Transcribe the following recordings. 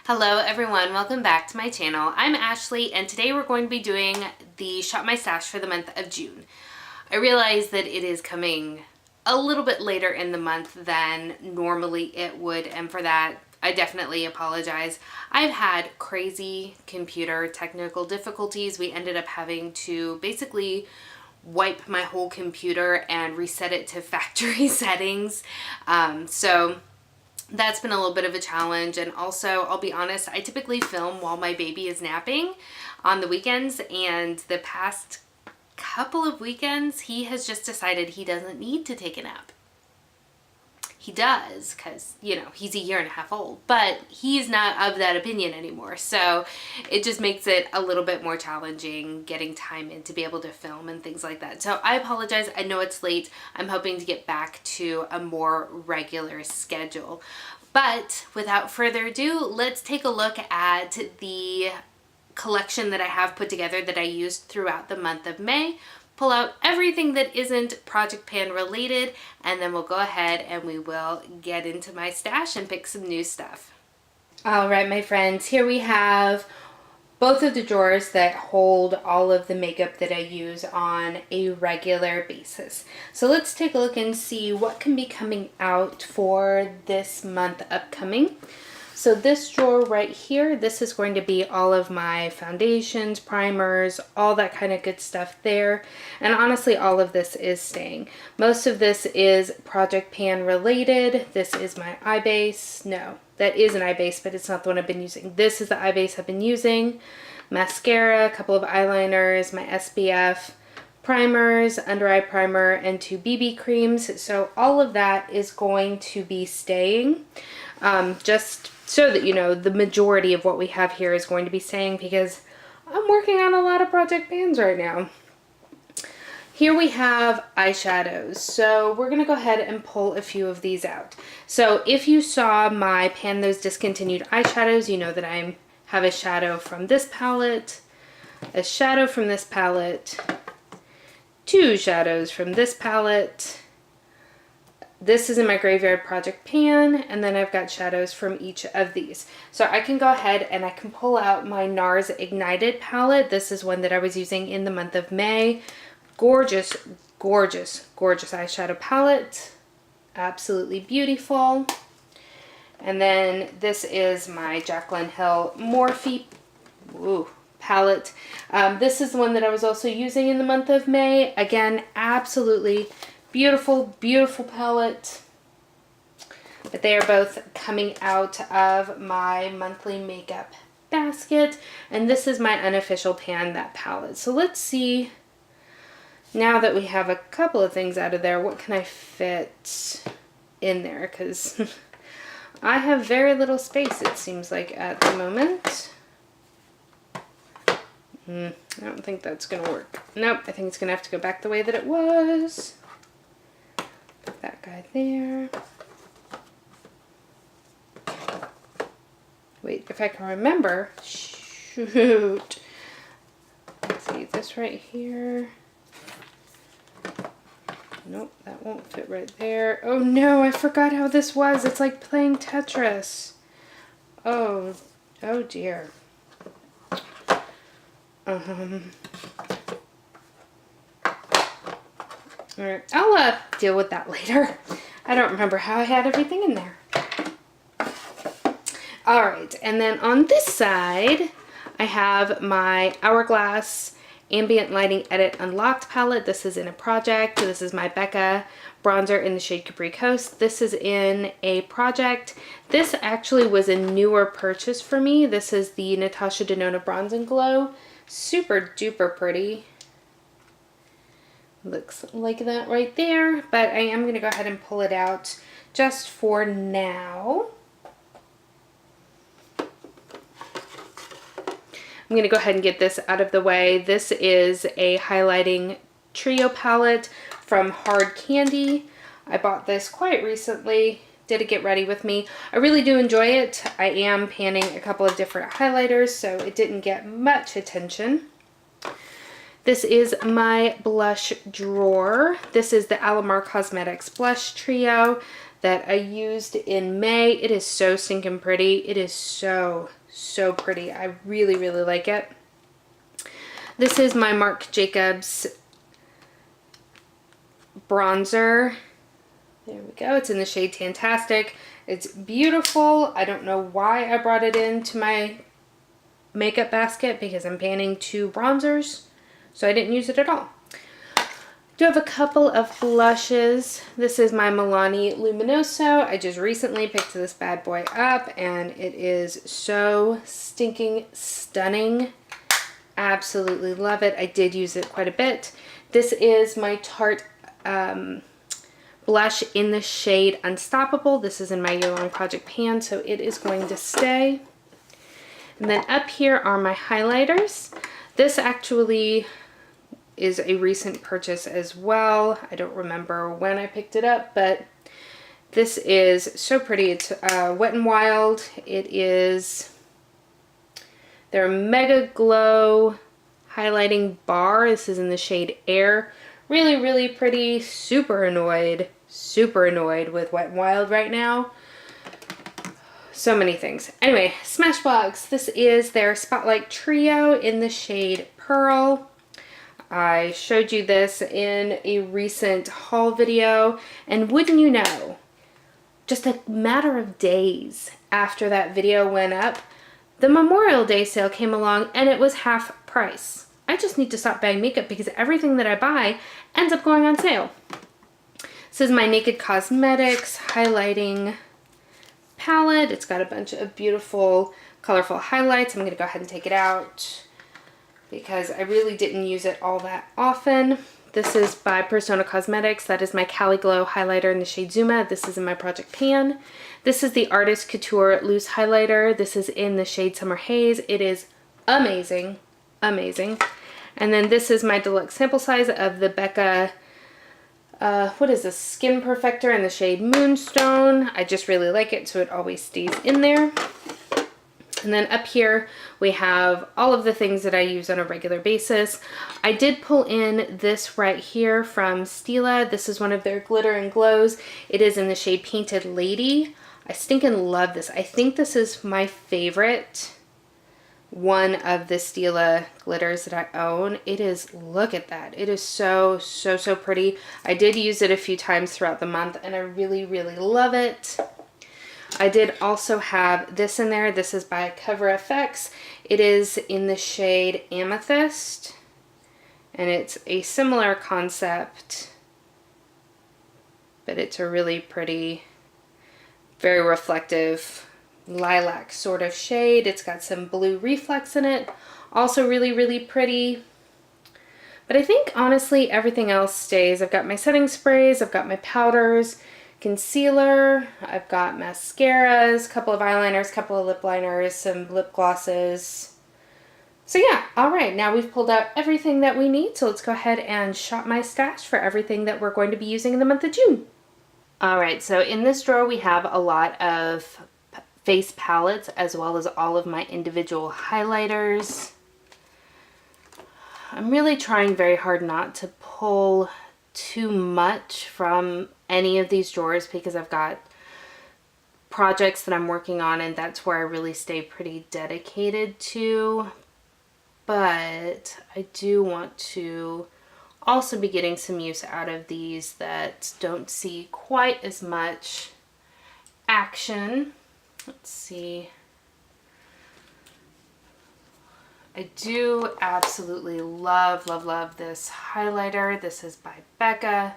Hello everyone, welcome back to my channel. I'm Ashley and today we're going to be doing the Shop My Stash for the month of June. I realize that it is coming a little bit later in the month than normally it would, and for that I definitely apologize. I've had crazy computer technical difficulties. We ended up having to basically wipe my whole computer and reset it to factory settings. So that's been a little bit of a challenge, and also I'll be honest, I typically film while my baby is napping on the weekends, and the past couple of weekends he has just decided he doesn't need to take a nap. He does, because, you know, he's a year and a half old, but he's not of that opinion anymore. So it just makes it a little bit more challenging getting time in to be able to film and things like that. So I apologize. I know it's late. I'm hoping to get back to a more regular schedule. But without further ado, let's take a look at the collection that I have put together that I used throughout the month of May. Pull out everything that isn't Project Pan related, and then we'll go ahead and we will get into my stash and pick some new stuff. All right, my friends, here we have both of the drawers that hold all of the makeup that I use on a regular basis. So let's take a look and see what can be coming out for this month upcoming. So this drawer right here, this is going to be all of my foundations, primers, all that kind of good stuff there. And honestly, all of this is staying. Most of this is Project Pan related. This is my eye base. No, that is an eye base, but it's not the one I've been using. This is the eye base I've been using. Mascara, a couple of eyeliners, my SPF, primers, under eye primer, and 2 BB creams. So all of that is going to be staying. Just so that you know, the majority of what we have here is going to be staying because I'm working on a lot of Project Pans right now. Here we have eyeshadows. So we're going to go ahead and pull a few of these out. So if you saw my Pan Those Discontinued eyeshadows, you know that I have a shadow from this palette, a shadow from this palette, 2 shadows from this palette. This is in my Graveyard Project Pan, and then I've got shadows from each of these. So I can go ahead and I can pull out my NARS Ignited palette. This is one that I was using in the month of May. Gorgeous, gorgeous, gorgeous eyeshadow palette. Absolutely beautiful. And then this is my Jaclyn Hill Morphe palette. This is the one that I was also using in the month of May. Again, absolutely beautiful, beautiful palette. But they are both coming out of my monthly makeup basket. And this is my unofficial Pan That palette. So let's see, now that we have a couple of things out of there, what can I fit in there? Because I have very little space, it seems like, at the moment. I don't think that's going to work. Nope, I think it's going to have to go back the way that it was. Put that guy there. Wait, if I can remember. Shoot. Let's see, this right here. Nope, that won't fit right there. Oh no, I forgot how this was. It's like playing Tetris. Oh dear. Alright, I'll deal with that later. I don't remember how I had everything in there. Alright, and then on this side, I have my Hourglass Ambient Lighting Edit Unlocked palette. This is in a project. This is my Becca bronzer in the shade Capri Coast. This is in a project. This actually was a newer purchase for me. This is the Natasha Denona Bronze and Glow. Super duper pretty. Looks like that right there, but I am going to go ahead and pull it out just for now. I'm going to go ahead and get this out of the way. This is a highlighting trio palette from Hard Candy. I bought this quite recently. Did it get ready with me? I really do enjoy it. I am panning a couple of different highlighters, so it didn't get much attention. This is my blush drawer. This is the Alamar Cosmetics Blush Trio. that I used in May. It is so stinking pretty. It is so pretty. I really, really like it. This is my Marc Jacobs bronzer. There we go. It's in the shade Tantastic. It's beautiful. I don't know why I brought it into my makeup basket because I'm panning 2 bronzers, so I didn't use it at all. I do have a couple of blushes. This is my Milani Luminoso. I just recently picked this bad boy up and it is so stinking stunning. Absolutely love it. I did use it quite a bit. This is my Tarte blush in the shade Unstoppable. This is in my year-long project pan, so it is going to stay. And then up here are my highlighters. This actually is a recent purchase as well. I don't remember when I picked it up, but this is so pretty. It's Wet n Wild. It is their Mega Glow highlighting bar. This is in the shade Air. Really, really pretty. Super annoyed with Wet n Wild right now. So many things. Anyway, Smashbox. This is their Spotlight Trio in the shade Pearl. I showed you this in a recent haul video, and wouldn't you know, just a matter of days after that video went up, the Memorial Day sale came along and it was half price. I just need to stop buying makeup because everything that I buy ends up going on sale. This is my Naked Cosmetics highlighting palette. It's got a bunch of beautiful, colorful highlights. I'm going to go ahead and take it out because I really didn't use it all that often. This is by Persona Cosmetics. That is my Cali Glow highlighter in the shade Zuma. This is in my project pan. This is the Artist Couture loose highlighter. This is in the shade Summer Haze. It is amazing, amazing. And then this is my deluxe sample size of the Becca, what is this, Skin Perfector in the shade Moonstone. I just really like it, so it always stays in there. And then up here we have all of the things that I use on a regular basis. I did pull in this right here from Stila. This is one of their Glitter and Glows. It is in the shade Painted Lady. I stinking love this. I think this is my favorite one of the Stila glitters that I own. It is, look at that. It is so pretty. I did use it a few times throughout the month and I really, really love it. I did also have this in there. This is by Cover FX. It is in the shade Amethyst, and it's a similar concept, but it's a really pretty, very reflective lilac sort of shade. It's got some blue reflex in it. Also really, really pretty. But I think honestly everything else stays. I've got my setting sprays, I've got my powders, concealer, I've got mascaras, a couple of eyeliners, a couple of lip liners, some lip glosses. So yeah, all right, now we've pulled out everything that we need, so let's go ahead and shop my stash for everything that we're going to be using in the month of June. All right, so in this drawer we have a lot of face palettes as well as all of my individual highlighters. I'm really trying very hard not to pull too much from any of these drawers because I've got projects that I'm working on and that's where I really stay pretty dedicated to. But I do want to also be getting some use out of these that don't see quite as much action. Let's see. I do absolutely love this highlighter. This is by Becca.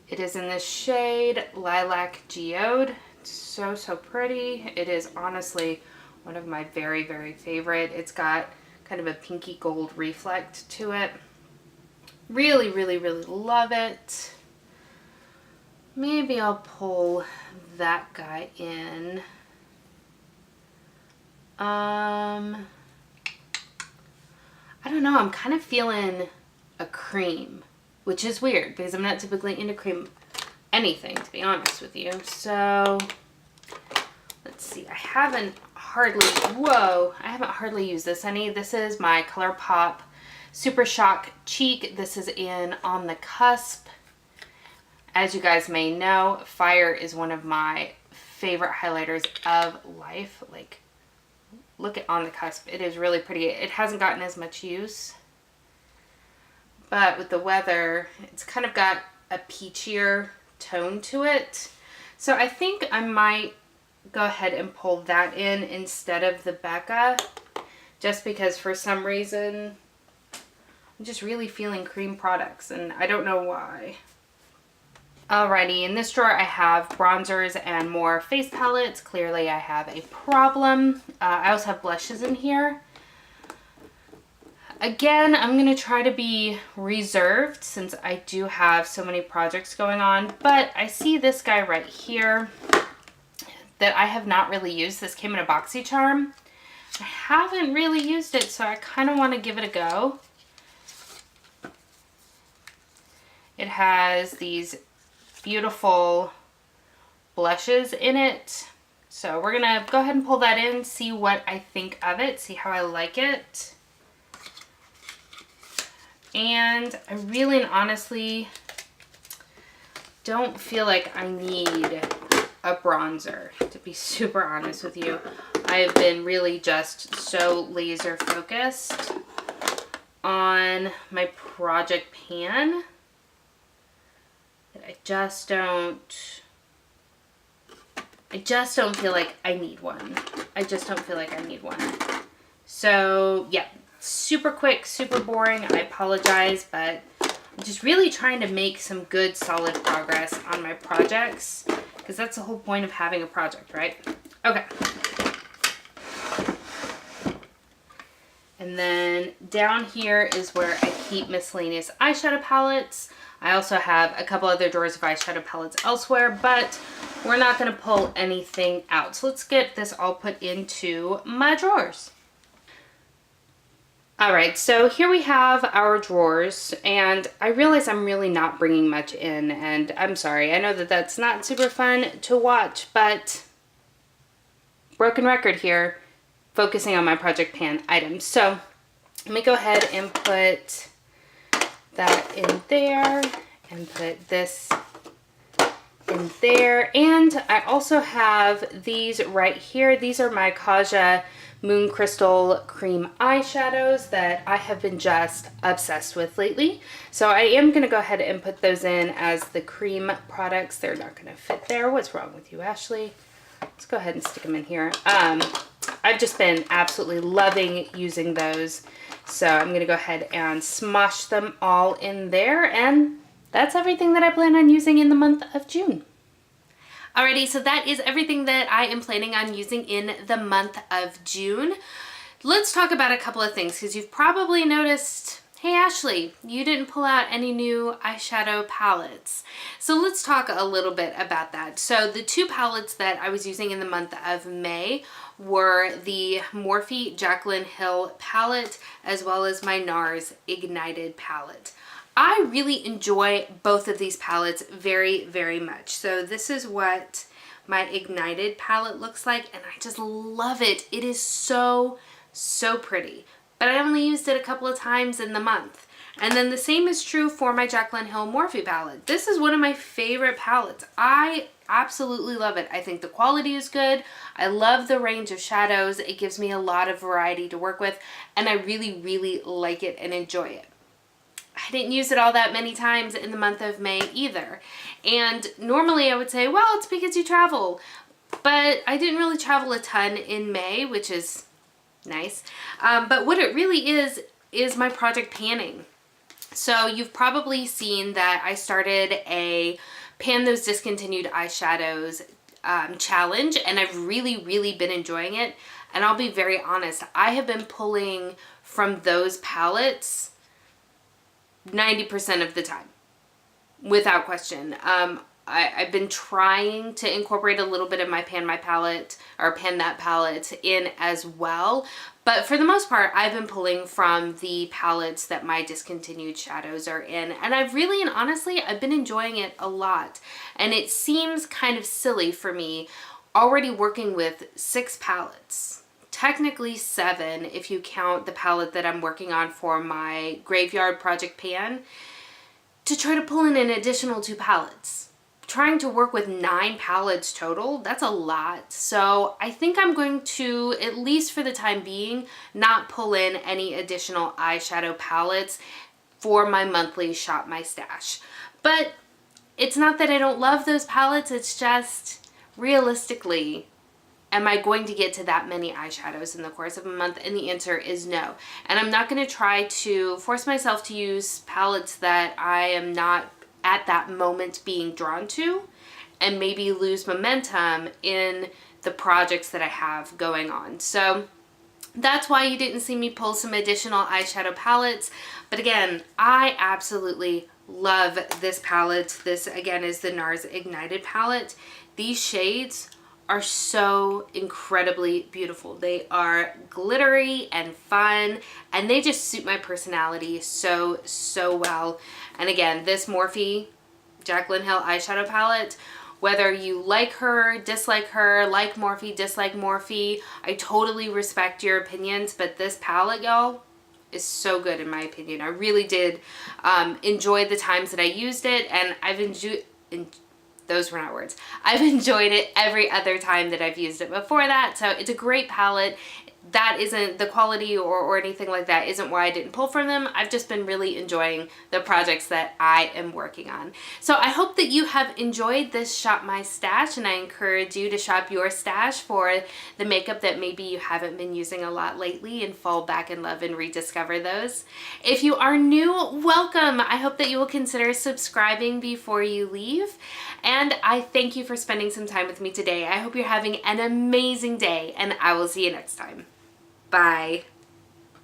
It is in the shade Lilac Geode. It's so pretty. It is honestly one of my very favorite. It's got kind of a pinky gold reflect to it. Really love it. Maybe I'll pull that guy in. I don't know, I'm kind of feeling a cream, which is weird because I'm not typically into cream anything, to be honest with you. So let's see, I haven't hardly used this any. This is my ColourPop Super Shock Cheek. This is in On the Cusp. As you guys may know, Fire is one of my favorite highlighters of life. Like, look at On the Cusp. It is really pretty. It hasn't gotten as much use, but with the weather, it's kind of got a peachier tone to it. So I think I might go ahead and pull that in instead of the Becca, just because for some reason I'm just really feeling cream products and I don't know why. Alrighty, in this drawer I have bronzers and more face palettes. Clearly I have a problem. I also have blushes in here. Again, I'm going to try to be reserved since I do have so many projects going on, but I see this guy right here that I have not really used. This came in a BoxyCharm. I haven't really used it, so I kind of want to give it a go. It has these beautiful blushes in it. So we're going to go ahead and pull that in, see what I think of it, see how I like it. And I really and honestly don't feel like I need a bronzer, to be super honest with you. I have been really just so laser focused on my project pan that I just don't feel like I need one. I just don't feel like I need one. So yeah, super quick, super boring. I apologize, but I'm just really trying to make some good solid progress on my projects, because that's the whole point of having a project, right? Okay. And then down here is where I keep miscellaneous eyeshadow palettes. I also have a couple other drawers of eyeshadow palettes elsewhere, but we're not going to pull anything out. So let's get this all put into my drawers. Alright, so here we have our drawers, and I realize I'm really not bringing much in, and I'm sorry. I know that that's not super fun to watch, but broken record here, focusing on my project pan items. So let me go ahead and put that in there, and put this in there. And I also have these right here. These are my Kaja Moon Crystal Cream eyeshadows that I have been just obsessed with lately. So I am going to go ahead and put those in as the cream products. They're not going to fit there. What's wrong with you, Ashley? Let's go ahead and stick them in here. I've just been absolutely loving using those. So I'm going to go ahead and smosh them all in there. And that's everything that I plan on using in the month of June. Alrighty, so that is everything that I am planning on using in the month of June. Let's talk about a couple of things, because you've probably noticed, hey Ashley, you didn't pull out any new eyeshadow palettes. So let's talk a little bit about that. So the two palettes that I was using in the month of May were the Morphe Jaclyn Hill palette, as well as my NARS Ignited palette. I really enjoy both of these palettes very, very much. So this is what my Ignited palette looks like, and I just love it. It is so, so pretty. But I only used it a couple of times in the month. And then the same is true for my Jaclyn Hill Morphe palette. This is one of my favorite palettes. I absolutely love it. I think the quality is good. I love the range of shadows. It gives me a lot of variety to work with, and I really, really like it and enjoy it. I didn't use it all that many times in the month of May either. And normally I would say, well, it's because you travel. But I didn't really travel a ton in May, which is nice. But what it really is my project panning. So you've probably seen that I started a Pan Those Discontinued Eyeshadows challenge, and I've really, really been enjoying it. And I'll be very honest, I have been pulling from those palettes 90% of the time, without question. I've been trying to incorporate a little bit of my Pan My Palette, or Pan That Palette in as well. But for the most part, I've been pulling from the palettes that my discontinued shadows are in. And I've really and honestly, I've been enjoying it a lot. And it seems kind of silly for me already working with 6 palettes. Technically 7 if you count the palette that I'm working on for my Graveyard Project Pan. to try to pull in an additional 2 palettes. Trying to work with 9 palettes total, that's a lot. So I think I'm going to, at least for the time being, not pull in any additional eyeshadow palettes for my monthly Shop My Stash. But it's not that I don't love those palettes, it's just realistically, am I going to get to that many eyeshadows in the course of a month? And the answer is no. And I'm not going to try to force myself to use palettes that I am not at that moment being drawn to, and maybe lose momentum in the projects that I have going on. So that's why you didn't see me pull some additional eyeshadow palettes. But again, I absolutely love this palette. This again is the NARS Ignited palette. These shades are so incredibly beautiful. They are glittery and fun, and they just suit my personality so well. And again, this Morphe Jaclyn Hill eyeshadow palette, whether you like her, dislike her, like Morphe, dislike Morphe, I totally respect your opinions, but this palette, y'all, is so good in my opinion. I really did enjoy the times that I used it, and I've enjoyed, those were not words, I've enjoyed it every other time that I've used it before that. So it's a great palette. That isn't the quality or anything like that, isn't why I didn't pull from them. I've just been really enjoying the projects that I am working on. So I hope that you have enjoyed this Shop My Stash, and I encourage you to shop your stash for the makeup that maybe you haven't been using a lot lately and fall back in love and rediscover those. If you are new, welcome. I hope that you will consider subscribing before you leave. And I thank you for spending some time with me today. I hope you're having an amazing day, and I will see you next time. Bye.